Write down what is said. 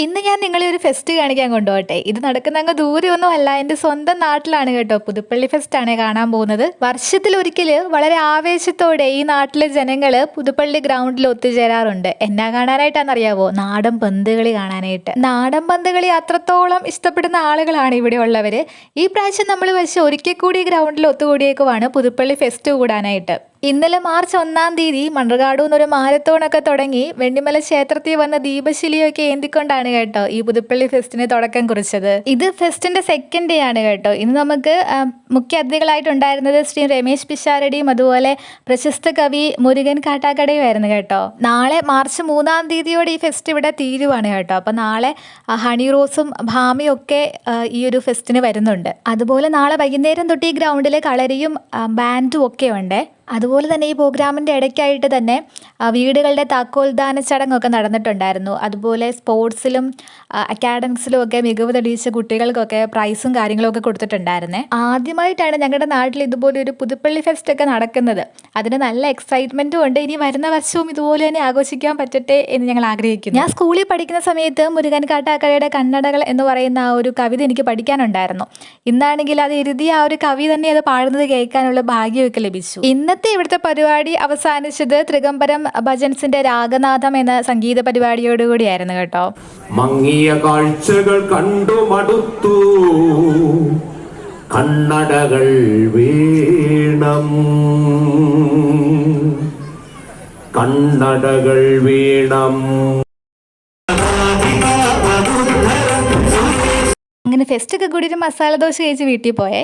ഇന്ന് ഞാൻ നിങ്ങളെ ഒരു ഫെസ്റ്റ് കാണിക്കാൻ കൊണ്ടുപോകട്ടെ. ഇത് നടക്കുന്ന അങ്ങ് ദൂരെയൊന്നും അല്ല, എൻ്റെ സ്വന്തം നാട്ടിലാണ് കേട്ടോ. പുതുപ്പള്ളി ഫെസ്റ്റ് ആണ് കാണാൻ പോകുന്നത്. വർഷത്തിലൊരിക്കല് വളരെ ആവേശത്തോടെ ഈ നാട്ടിലെ ജനങ്ങള് പുതുപ്പള്ളി ഗ്രൗണ്ടിൽ ഒത്തുചേരാറുണ്ട്. എന്നാ കാണാനായിട്ടാണെന്നറിയാവോ? നാടൻ പന്തുകളി കാണാനായിട്ട്. നാടൻ പന്തുകളി അത്രത്തോളം ഇഷ്ടപ്പെടുന്ന ആളുകളാണ് ഇവിടെ ഉള്ളവര്. ഈ പ്രാവശ്യം നമ്മൾ പക്ഷെ ഒരിക്കൽ കൂടി ഗ്രൗണ്ടിൽ ഒത്തുകൂടിയേക്കുവാണ് പുതുപ്പള്ളി ഫെസ്റ്റ് കൂടാനായിട്ട്. ഇന്നലെ മാർച്ച് 1-ാം തീയതി മണ്ണർകാടുന്നൊരു മാരത്തോണൊക്കെ തുടങ്ങി വെണ്ണിമല ക്ഷേത്രത്തിൽ വന്ന ദീപശിലിയൊക്കെ ഏന്തിക്കൊണ്ടാണ് കേട്ടോ ഈ പുതുപ്പള്ളി ഫെസ്റ്റിന് തുടക്കം കുറിച്ചത്. ഇത് ഫെസ്റ്റിന്റെ സെക്കൻഡ് ഡേ ആണ് കേട്ടോ. ഇന്ന് നമുക്ക് മുഖ്യ അതിഥികളായിട്ടുണ്ടായിരുന്നത് ശ്രീ രമേശ് പിഷാരടിയും അതുപോലെ പ്രശസ്ത കവി മുരുകൻ കാട്ടാക്കടയും ആയിരുന്നു കേട്ടോ. നാളെ മാർച്ച് 3-ാം തീയതിയോടെ ഈ ഫെസ്റ്റ് ഇവിടെ തീരുവാണ് കേട്ടോ. അപ്പം നാളെ ഹണി റോസും ഭാമിയും ഒക്കെ ഈ ഒരു ഫെസ്റ്റിന് വരുന്നുണ്ട്. അതുപോലെ നാളെ വൈകുന്നേരം തൊട്ട് ഈ ഗ്രൗണ്ടിൽ കളരിയും ബാൻഡും ഒക്കെ ഉണ്ട്. അതുപോലെ തന്നെ ഈ പ്രോഗ്രാമിൻ്റെ ഇടയ്ക്കായിട്ട് തന്നെ വീടുകളുടെ താക്കോൽദാന ചടങ്ങൊക്കെ നടന്നിട്ടുണ്ടായിരുന്നു. അതുപോലെ സ്പോർട്സിലും അക്കാഡമിക്സിലും ഒക്കെ മികവ് തെളിയിച്ച കുട്ടികൾക്കൊക്കെ പ്രൈസും കാര്യങ്ങളൊക്കെ കൊടുത്തിട്ടുണ്ടായിരുന്നേ. ആദ്യമായിട്ടാണ് ഞങ്ങളുടെ നാട്ടിൽ ഇതുപോലെ ഒരു പുതുപ്പള്ളി ഫെസ്റ്റ് ഒക്കെ നടക്കുന്നത്. അതിന് നല്ല എക്സൈറ്റ്മെൻറ്റും ഉണ്ട്. ഇനി വരുന്ന വർഷവും ഇതുപോലെ തന്നെ ആഘോഷിക്കാൻ പറ്റട്ടെ എന്ന് ഞങ്ങൾ ആഗ്രഹിക്കുന്നു. ഞാൻ സ്കൂളിൽ പഠിക്കുന്ന സമയത്ത് മുരുകൻ കാട്ടാക്കടയുടെ കണ്ണടകൾ എന്ന് പറയുന്ന ആ ഒരു കവിത എനിക്ക് പഠിക്കാനുണ്ടായിരുന്നു. ഇന്നാണെങ്കിൽ അത് എഴുതിയ ആ ഒരു കവി തന്നെ അത് പാടുന്നത് കേൾക്കാനുള്ള ഭാഗ്യമൊക്കെ ലഭിച്ചു. ഇന്നത്തെ ഇവിടുത്തെ പരിപാടി അവസാനിച്ചത് ത്രികമ്പരം ഭജൻസിന്റെ രാഗനാഥം എന്ന സംഗീത പരിപാടിയോടുകൂടിയായിരുന്നു കേട്ടോ. മങ്ങിയ കാഴ്ചകൾ കണ്ടു മടുത്തു, കണ്ണടകൾ വീണം, കണ്ണടകൾ വീണം. അങ്ങനെ ഫെസ്റ്റ് ഒക്കെ കൂടി ഒരു മസാല ദോശ കഴിച്ച് വീട്ടിൽ പോയേ.